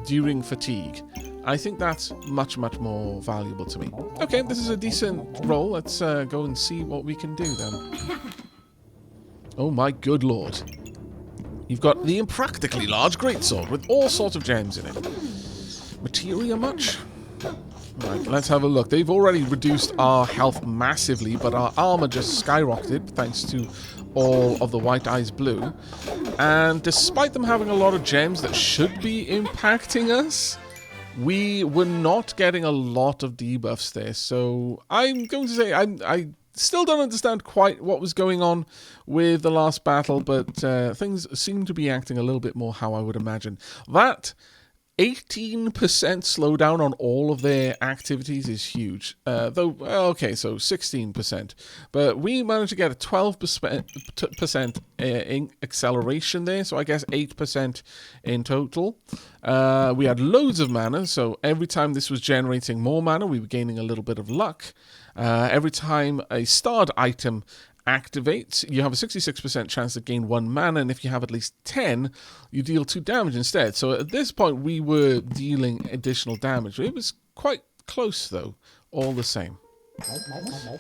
during fatigue. I think that's much, much more valuable to me. Okay, this is a decent roll. Let's go and see what we can do then. Oh my good lord. You've got the impractically large greatsword with all sorts of gems in it. Materia much? Right, let's have a look. They've already reduced our health massively, but our armor just skyrocketed thanks to all of the white eyes blue. And despite them having a lot of gems that should be impacting us, we were not getting a lot of debuffs there. So I'm going to say I still don't understand quite what was going on with the last battle, but things seem to be acting a little bit more how I would imagine. That 18% slowdown on all of their activities is huge. Okay, so 16%. But we managed to get a 12% acceleration there, so I guess 8% in total. We had loads of mana, so every time this was generating more mana, we were gaining a little bit of luck. Every time a starred item activates, you have a 66% chance to gain 1 mana, and if you have at least 10, you deal 2 damage instead. So at this point, we were dealing additional damage. It was quite close, though, all the same.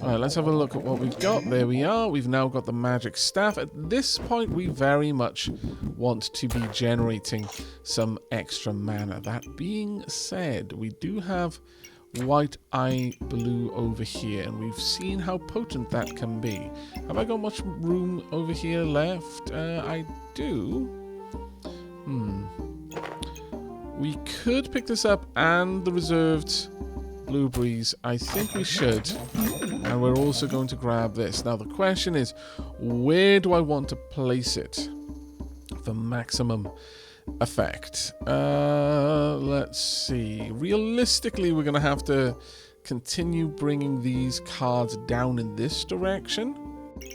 Alright, let's have a look at what we've got. There we are. We've now got the magic staff. At this point, we very much want to be generating some extra mana. That being said, we do have white eye blue over here, and we've seen how potent that can be. Have I got much room over here left? I do. We could pick this up and the reserved blueberries. I think we should. And we're also going to grab this. Now the question is, where do I want to place it for maximum effect? Let's see. Realistically, we're going to have to continue bringing these cards down in this direction.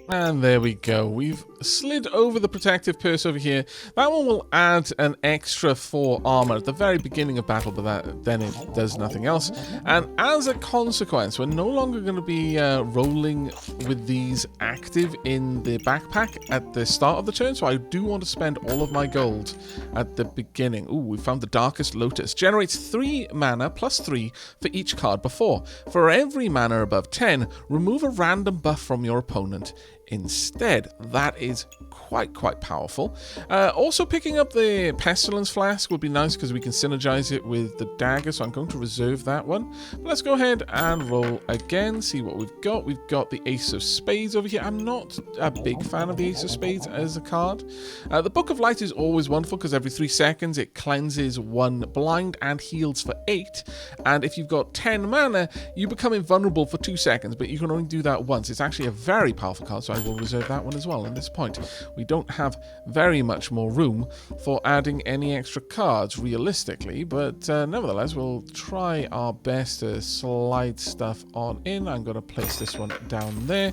And there we go. We've slid over the protective purse over here. That one will add an extra 4 armor at the very beginning of battle, but then it does nothing else. And as a consequence, we're no longer going to be rolling with these active in the backpack at the start of the turn, so I do want to spend all of my gold at the beginning. Ooh, we found the Darkest Lotus. Generates 3 mana plus 3 for each card before. For every mana above 10, remove a random buff from your opponent instead. That is quite powerful. Also picking up the Pestilence Flask would be nice because we can synergize it with the dagger, so I'm going to reserve that one. But let's go ahead and roll again, see what we've got. We've got the Ace of Spades over here. I'm not a big fan of the Ace of Spades as a card. The Book of Light is always wonderful because every 3 seconds it cleanses 1 blind and heals for 8. And if you've got 10 mana, you become invulnerable for 2 seconds, but you can only do that once. It's actually a very powerful card, so I will reserve that one as well. At this point, we don't have very much more room for adding any extra cards realistically, but nevertheless, we'll try our best to slide stuff on in. I'm going to place this one down there,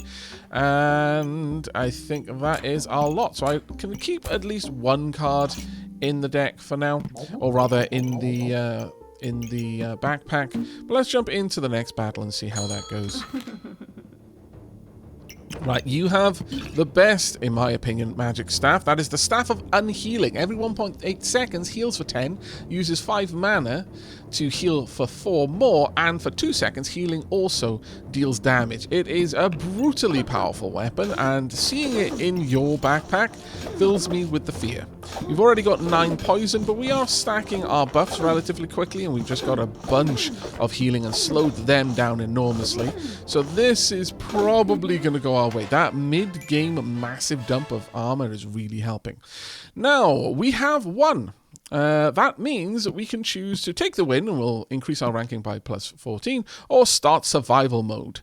and I think that is our lot. So I can keep at least 1 card in the deck for now, or rather in the backpack. But let's jump into the next battle and see how that goes. Right, you have the best, in my opinion, magic staff. That is the Staff of Unhealing. Every 1.8 seconds heals for 10, uses 5 mana to heal for 4 more, and for 2 seconds healing also deals damage. It is a brutally powerful weapon, and seeing it in your backpack fills me with the fear. We've already got 9 poison, but we are stacking our buffs relatively quickly, and we've just got a bunch of healing and slowed them down enormously. So this is probably going to go our way. That mid-game massive dump of armor is really helping. Now, we have won. That means we can choose to take the win, and we'll increase our ranking by plus 14, or start survival mode.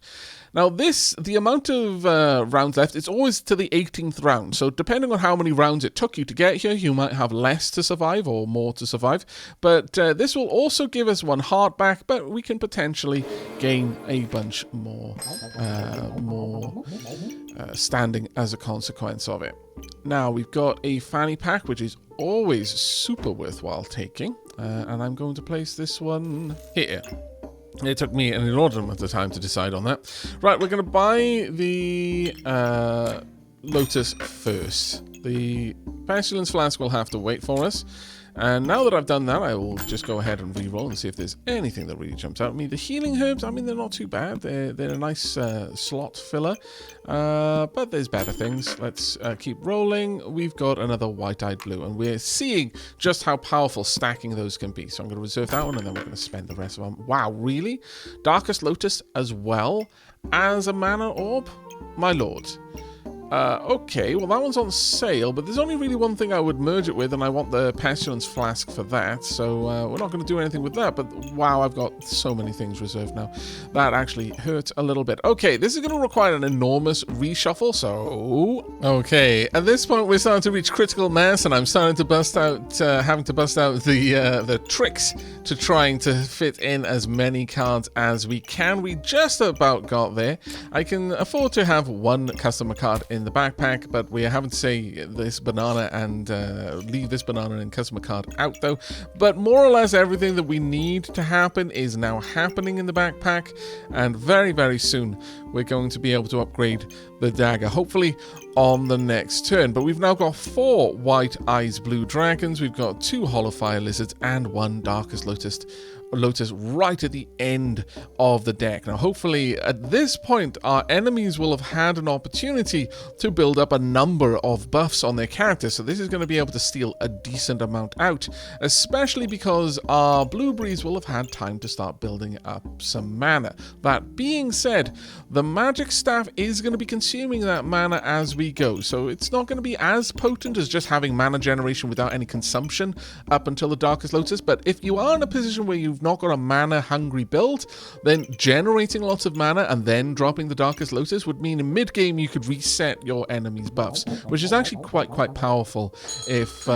Now the amount of rounds left, it's always to the 18th round, so depending on how many rounds it took you to get here, you might have less to survive or more to survive, but this will also give us 1 heart back, but we can potentially gain a bunch more standing as a consequence of it. Now we've got a fanny pack, which is always super worthwhile taking, and I'm going to place this one here. It took me an inordinate amount of time to decide on that. Right, we're going to buy the Lotus first. The Pestilence Flask will have to wait for us. And now that I've done that, I will just go ahead and re-roll and see if there's anything that really jumps out at me. The healing herbs, I mean, they're not too bad. They're a nice slot filler. But there's better things. Let's keep rolling. We've got another white-eyed blue, and we're seeing just how powerful stacking those can be. So I'm going to reserve that one, and then we're going to spend the rest of them. Wow, really? Darkest Lotus as well as a mana orb? My lord. Okay, well that one's on sale, but there's only really one thing I would merge it with, and I want the Pestilence Flask for that, so we're not going to do anything with that, but wow, I've got so many things reserved now. That actually hurt a little bit. Okay, this is going to require an enormous reshuffle, so... Okay, at this point we're starting to reach critical mass, and I'm starting to bust out, having to bust out the tricks to trying to fit in as many cards as we can. We just about got there. I can afford to have one customer card in the backpack, but we are having to say this banana and leave this banana and customer card out though. But more or less everything that we need to happen is now happening in the backpack, and very, very soon we're going to be able to upgrade the dagger, hopefully on the next turn. But we've now got 4 White Eyes Blue Dragons, we've got 2 Hollow Fire Lizards, and 1 Darkest Lotus right at the end of the deck. Now hopefully at this point our enemies will have had an opportunity to build up a number of buffs on their characters, so this is going to be able to steal a decent amount out, especially because our blueberries will have had time to start building up some mana. That being said, the magic staff is going to be consuming that mana as we go, so it's not going to be as potent as just having mana generation without any consumption up until the Darkest Lotus. But if you are in a position where you've not got a mana hungry build, then generating lots of mana and then dropping the Darkest Lotus would mean in mid game you could reset your enemy's buffs, which is actually quite powerful if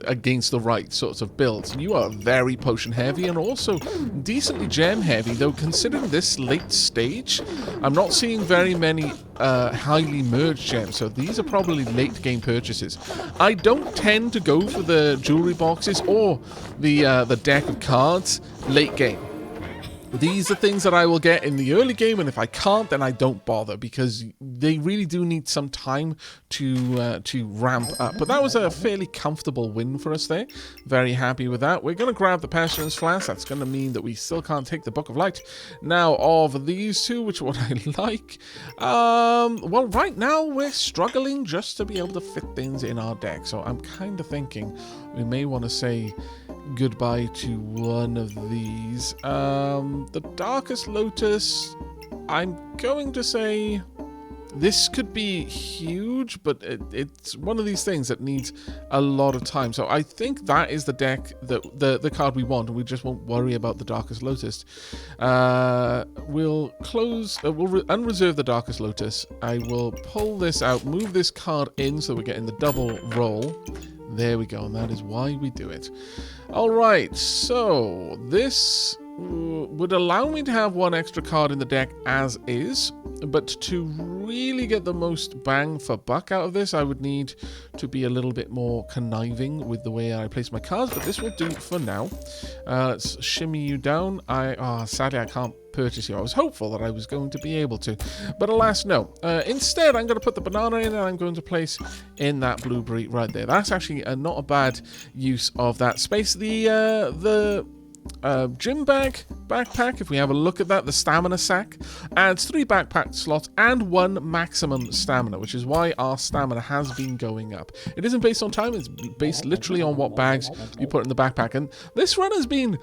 against the right sorts of builds. You are very potion heavy and also decently gem heavy, though considering this late stage I'm not seeing very many highly merged gems, so these are probably late game purchases. I don't tend to go for the jewelry boxes or the deck of cards late game. These are things that I will get in the early game, and if I can't, then I don't bother, because they really do need some time to ramp up. But that was a fairly comfortable win for us there. Very happy with that. We're going to grab the Pestilence Flask. That's going to mean that we still can't take the Book of Light. Now, of these two, which one I like? Well, right now, we're struggling just to be able to fit things in our deck. So I'm kind of thinking we may want to say goodbye to one of these. The Darkest Lotus, I'm going to say this could be huge, but it's one of these things that needs a lot of time. So I think that is the deck, the card we want, and we just won't worry about the Darkest Lotus. We'll close, we'll unreserve the Darkest Lotus. I will pull this out, move this card in so we're getting the double roll. There we go, and that is why we do it. Alright, so this would allow me to have one extra card in the deck as is, but to really get the most bang for buck out of this, I would need to be a little bit more conniving with the way I place my cards, but this will do for now. Let's shimmy you down. Sadly I can't purchase you. I was hopeful that I was going to be able to, but alas no. Instead I'm going to put the banana in, and I'm going to place in that blueberry right there. That's actually not a bad use of that space. The gym bag backpack, if we have a look at that, the stamina sack adds 3 backpack slots and 1 maximum stamina, which is why our stamina has been going up. It isn't based on time, it's based literally on what bags you put in the backpack, and this run has been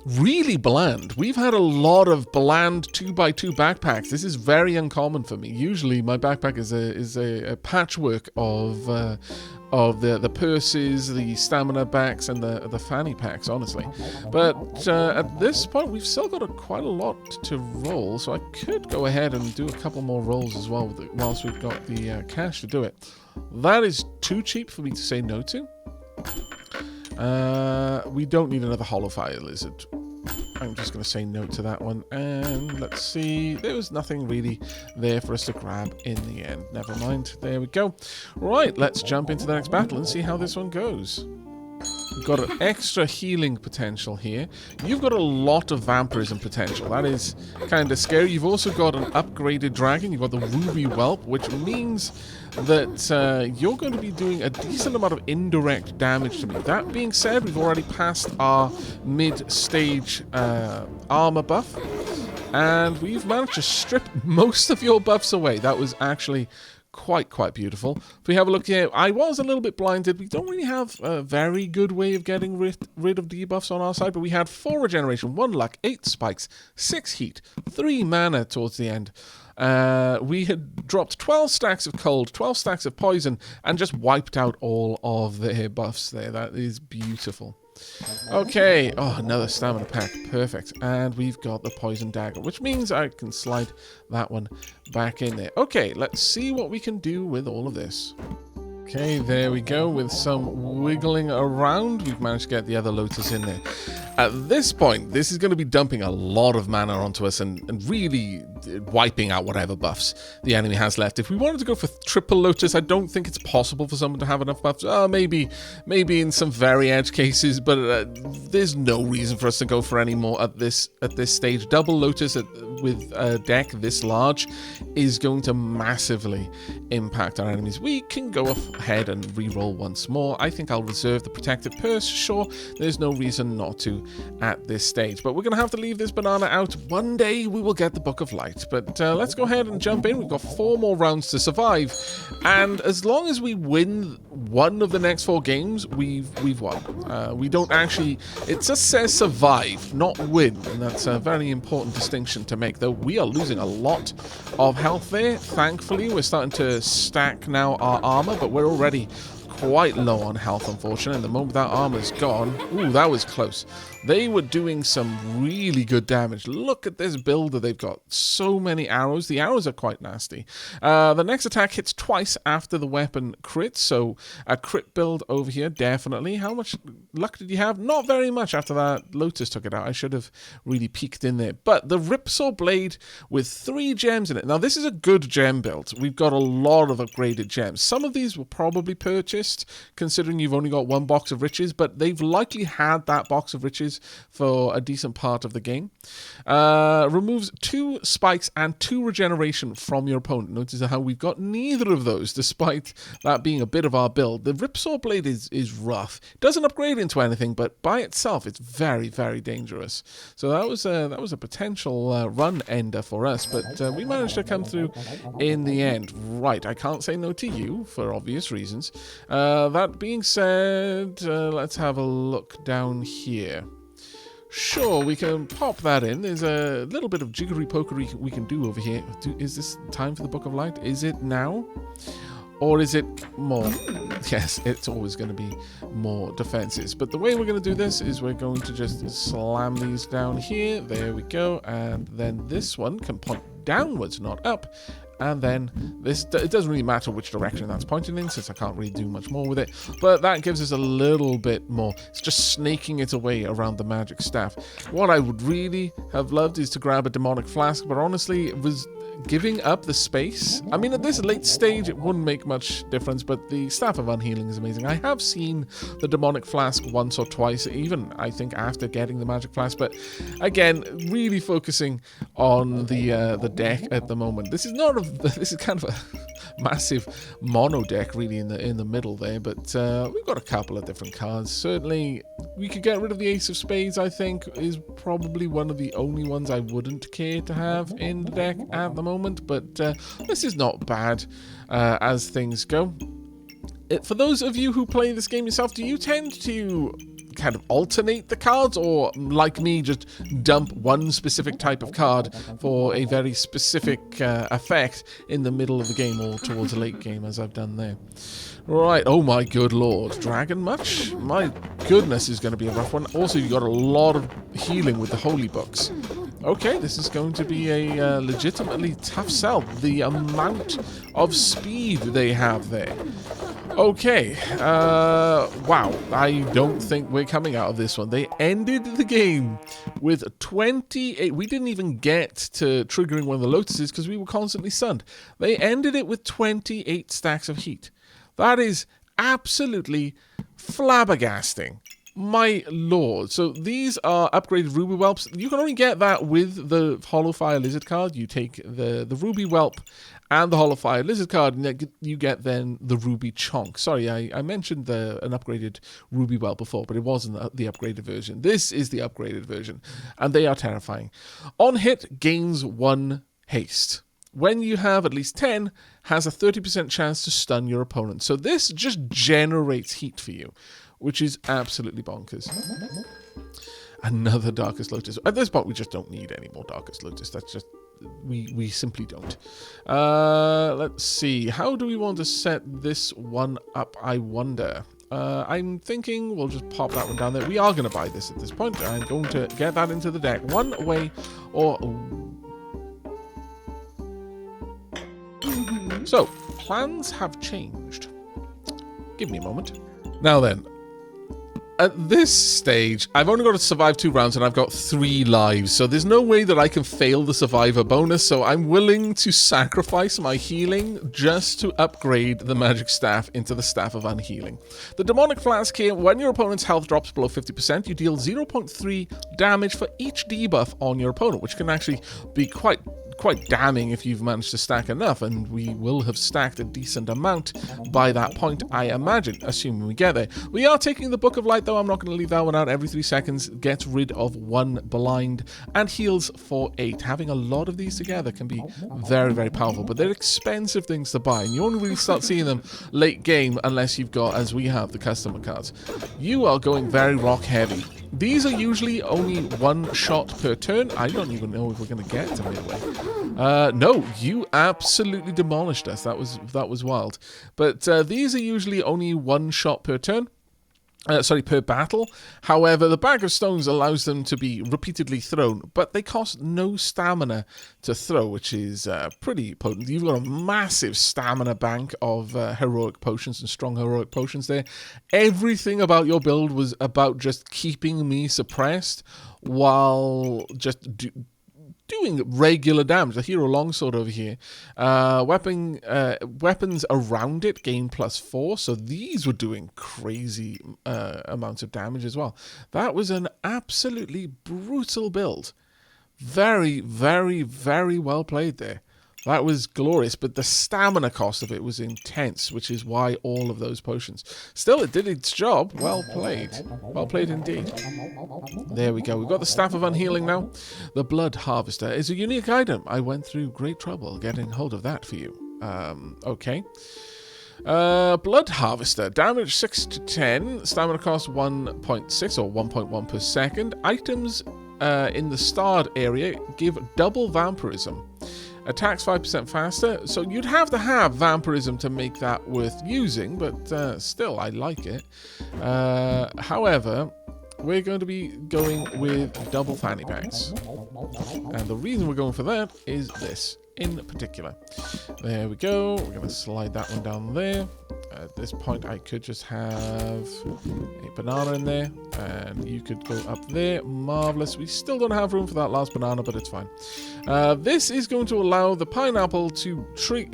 really bland. We've had a lot of bland 2x2 backpacks. This is very uncommon for me. Usually my backpack is a patchwork of the purses, the stamina packs, and the fanny packs, honestly. But at this point, we've still got quite a lot to roll, so I could go ahead and do a couple more rolls as well whilst we've got the cash to do it. That is too cheap for me to say no to. We don't need another Hollow Fire Lizard. I'm just going to say no to that one. And let's see. There was nothing really there for us to grab in the end. Never mind. There we go. Right, let's jump into the next battle and see how this one goes. got an extra healing potential here. You've got a lot of vampirism potential. That is kind of scary. You've also got an upgraded dragon. You've got the ruby whelp, which means that you're going to be doing a decent amount of indirect damage to me. That being said, we've already passed our mid-stage armor buff, and we've managed to strip most of your buffs away. That was actually quite beautiful. If we have a look here, I was a little bit blinded. We don't really have a very good way of getting rid of debuffs on our side, but we had 4 regeneration, 1 luck, 8 spikes, 6 heat, 3 mana towards the end. We had dropped 12 stacks of cold, 12 stacks of poison, and just wiped out all of the buffs there. That is beautiful. Okay, oh, another stamina pack, perfect. And we've got the poison dagger, which means I can slide that one back in there. Okay, let's see what we can do with all of this. Okay, there we go. With some wiggling around, we've managed to get the other Lotus in there. At this point, this is going to be dumping a lot of mana onto us and really wiping out whatever buffs the enemy has left. If we wanted to go for triple Lotus, I don't think it's possible for someone to have enough buffs. Maybe in some very edge cases, but there's no reason for us to go for any more at this stage. Double Lotus with a deck this large is going to massively impact our enemies. We can go ahead and re-roll once more. I think I'll reserve the protective purse. Sure, there's no reason not to at this stage, but we're going to have to leave this banana out. One day we will get the Book of Light, but let's go ahead and jump in. We've got 4 more rounds to survive, and as long as we win one of the next 4 games, we've won. We don't actually, it just says survive, not win, and that's a very important distinction to make, though we are losing a lot of health there. Thankfully, we're starting to stack now our armor, but we're already quite low on health, unfortunately. And the moment that armor's gone, ooh, that was close. They were doing some really good damage. Look at this builder they've got. So many arrows. The arrows are quite nasty. The next attack hits twice after the weapon crits, so a crit build over here, definitely. How much luck did you have? Not very much after that Lotus took it out. I should have really peeked in there. But the Ripsaw Blade with 3 gems in it. Now, this is a good gem build. We've got a lot of upgraded gems. Some of these were probably purchased, considering you've only got 1 box of riches, but they've likely had that box of riches for a decent part of the game. Removes 2 spikes and 2 regeneration from your opponent. Notice how we've got neither of those, despite that being a bit of our build. The Ripsaw Blade is rough. It doesn't upgrade into anything, but by itself, it's very, very dangerous. So that was a potential run ender for us, but we managed to come through in the end. Right, I can't say no to you for obvious reasons. That being said, let's have a look down here. Sure, we can pop that in. There's a little bit of jiggery-pokery we can do over here. Is this time for the Book of Light? Is it now? Or is it more? Yes, it's always going to be more defenses. But the way we're going to do this is we're going to just slam these down here. There we go. And then this one can point downwards, not up. And then this, it doesn't really matter which direction that's pointing in, since I can't really do much more with it. But that gives us a little bit more. It's just snaking it away around the magic staff. What I would really have loved is to grab a demonic flask, but honestly, it was giving up the space. I mean, at this late stage, it wouldn't make much difference, but the Staff of Unhealing is amazing. I have seen the demonic flask once or twice, even, I think, after getting the magic flask, but again, really focusing on the deck at the moment. This is kind of a massive mono deck, really, in the middle there, but we've got a couple of different cards. Certainly, we could get rid of the Ace of Spades, I think, is probably one of the only ones I wouldn't care to have in the deck at the moment, but this is not bad as things go. For those of you who play this game yourself, do you tend to kind of alternate the cards, or like me, just dump one specific type of card for a very specific effect in the middle of the game or towards the late game, as I've done there? Right, oh my good lord. Dragon much? My goodness, is going to be a rough one. Also, you got a lot of healing with the holy books. Okay, this is going to be a legitimately tough sell. The amount of speed they have there. Okay, wow, I don't think we're coming out of this one. They ended the game with 28. We didn't even get to triggering one of the Lotuses because we were constantly stunned. They ended it with 28 stacks of heat. That is absolutely flabbergasting. my lord. So these are upgraded ruby whelps. You can only get that with the hollow fire lizard card. You take the ruby whelp and the hollow fire lizard card, and you get then the ruby chonk. Sorry, I mentioned an upgraded ruby whelp before, but it wasn't the upgraded version. This is the upgraded version, and they are terrifying. On hit, gains 1 haste. When you have at least 10, has a 30% chance to stun your opponent. So this just generates heat for you, which is absolutely bonkers. Another Darkest Lotus. At this point, we just don't need any more Darkest Lotus. That's just... We simply don't. Let's see. How do we want to set this one up, I wonder? I'm thinking we'll just pop that one down there. We are going to buy this at this point. I'm going to get that into the deck one way or... So, plans have changed. Give me a moment. Now then, at this stage, I've only got to survive 2 rounds and I've got 3 lives, so there's no way that I can fail the survivor bonus, so I'm willing to sacrifice my healing just to upgrade the magic staff into the Staff of Unhealing. The demonic flask here, when your opponent's health drops below 50%, you deal 0.3 damage for each debuff on your opponent, which can actually be quite damning if you've managed to stack enough, and we will have stacked a decent amount by that point, I imagine, assuming we get there. We are taking the Book of Light, though. I'm not going to leave that one out. Every 3 seconds gets rid of 1 blind and heals for 8. Having a lot of these together can be very, very powerful, but they're expensive things to buy, and you only really start seeing them late game unless you've got, as we have, the customer cards. You are going very rock heavy. These are usually only 1 shot per turn. I don't even know if we're going to get to midway. No, you absolutely demolished us. That was wild. But these are usually only 1 shot per turn. Per battle. However, the Bag of Stones allows them to be repeatedly thrown, but they cost no stamina to throw, which is pretty potent. You've got a massive stamina bank of heroic potions and strong heroic potions there. Everything about your build was about just keeping me suppressed while just doing regular damage. The hero longsword over here. Weapons around it gain +4, so these were doing crazy amounts of damage as well. That was an absolutely brutal build. Very, very, very well played there. That was glorious, but the stamina cost of it was intense, which is why all of those potions. Still, it did its job. Well played. Well played indeed. There we go. We've got the Staff of Unhealing now. The Blood Harvester is a unique item. I went through great trouble getting hold of that for you. Okay. Blood Harvester. Damage 6 to 10. Stamina cost 1.6 or 1.1 per second. Items in the starred area give double vampirism. Attacks 5% faster, so you'd have to have vampirism to make that worth using, but still, I like it. However, we're going to be going with double fanny packs. And the reason we're going for that is this in particular. There we go. We're going to slide that one down there. At this point, I could just have a banana in there, and you could go up there. Marvelous. We still don't have room for that last banana, but it's fine. This is going to allow the pineapple to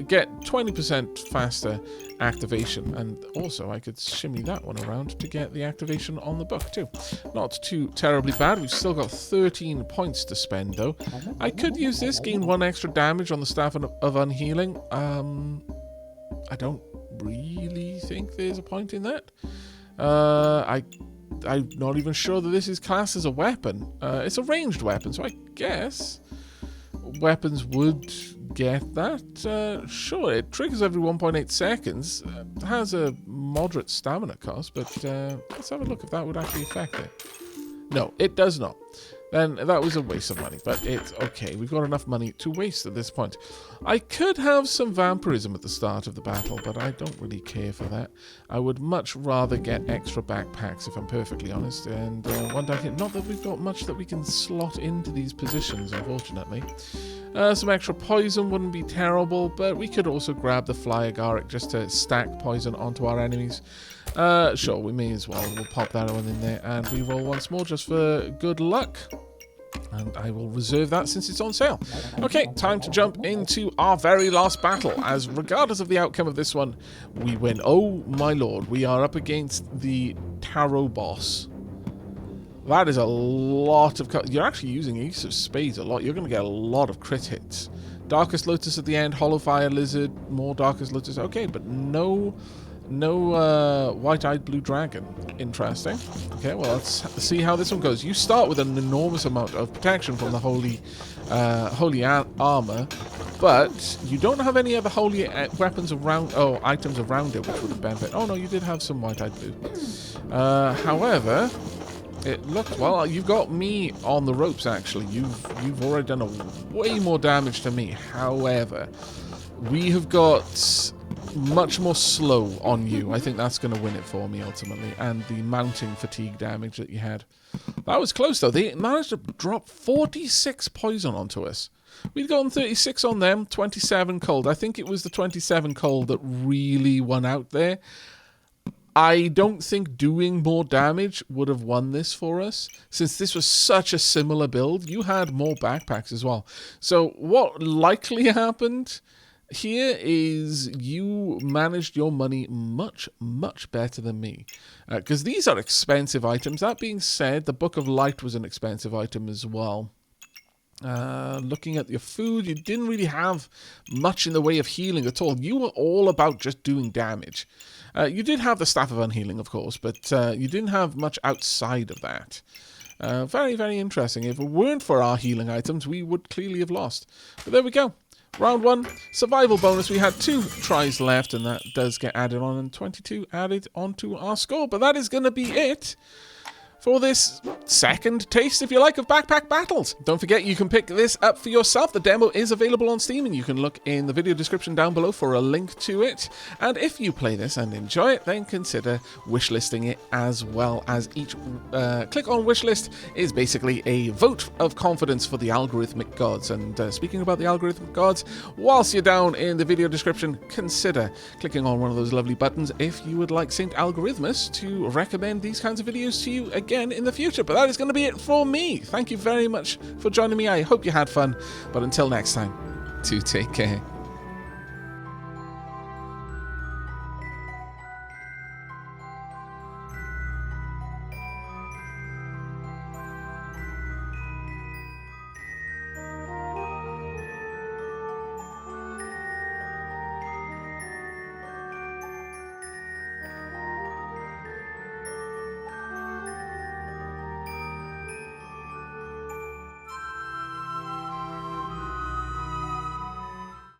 get 20% faster activation, and also I could shimmy that one around to get the activation on the book too. Not too terribly bad. We've still got 13 points to spend, though. I could use this, gain 1 extra damage on the Staff of Unhealing. I don't really think there's a point in that. I'm not even sure that this is classed as a weapon. It's a ranged weapon, so I guess weapons would get that. Sure, it triggers every 1.8 seconds. It has a moderate stamina cost, but let's have a look if that would actually affect it. No, it does not. Then that was a waste of money, but it's okay. We've got enough money to waste at this point. I could have some vampirism at the start of the battle, but I don't really care for that. I would much rather get extra backpacks, if I'm perfectly honest, and one down here. Not that we've got much that we can slot into these positions, unfortunately. Some extra poison wouldn't be terrible, but we could also grab the Fly Agaric just to stack poison onto our enemies. Sure, we may as well. We'll pop that one in there and reroll once more just for good luck. And I will reserve that since it's on sale. Okay, time to jump into our very last battle, as regardless of the outcome of this one, we win. Oh my lord, we are up against the tarot boss. That is a lot of... You're actually using Ace of Spades a lot. You're going to get a lot of crit hits. Darkest Lotus at the end, Hollow Fire Lizard, more Darkest Lotus. Okay, but no White-Eyed Blue Dragon. Interesting. Okay, well, let's see how this one goes. You start with an enormous amount of protection from the Holy Armor, but you don't have any other holy weapons around... Oh, items around it, which would have benefited. Oh, no, you did have some White-Eyed Blue. However... It looks, well, you've got me on the ropes, actually. You've already done way more damage to me. However, we have got much more slow on you. I think that's going to win it for me, ultimately. And the mounting fatigue damage that you had. That was close, though. They managed to drop 46 poison onto us. We'd gotten 36 on them, 27 cold. I think it was the 27 cold that really won out there. I don't think doing more damage would have won this for us, since this was such a similar build. You had more backpacks as well. So what likely happened here is you managed your money much, much better than me. Because these are expensive items. That being said, the Book of Light was an expensive item as well. Looking at your food, you didn't really have much in the way of healing at all. You were all about just doing damage. You did have the Staff of Unhealing, of course, but you didn't have much outside of that. Very, very interesting. If it weren't for our healing items, we would clearly have lost. But there we go. Round 1, survival bonus. We had 2 tries left, and that does get added on, and 22 added onto our score. But that is going to be it for this second taste, if you like, of Backpack Battles. Don't forget, you can pick this up for yourself. The demo is available on Steam, and you can look in the video description down below for a link to it. And if you play this and enjoy it, then consider wishlisting it as well, as each click on wishlist is basically a vote of confidence for the algorithmic gods. And speaking about the algorithmic gods, whilst you're down in the video description, consider clicking on one of those lovely buttons if you would like Saint Algorithmus to recommend these kinds of videos to you again in the future. But that is going to be it for me. Thank you very much for joining me. I hope you had fun, but until next time, do take care.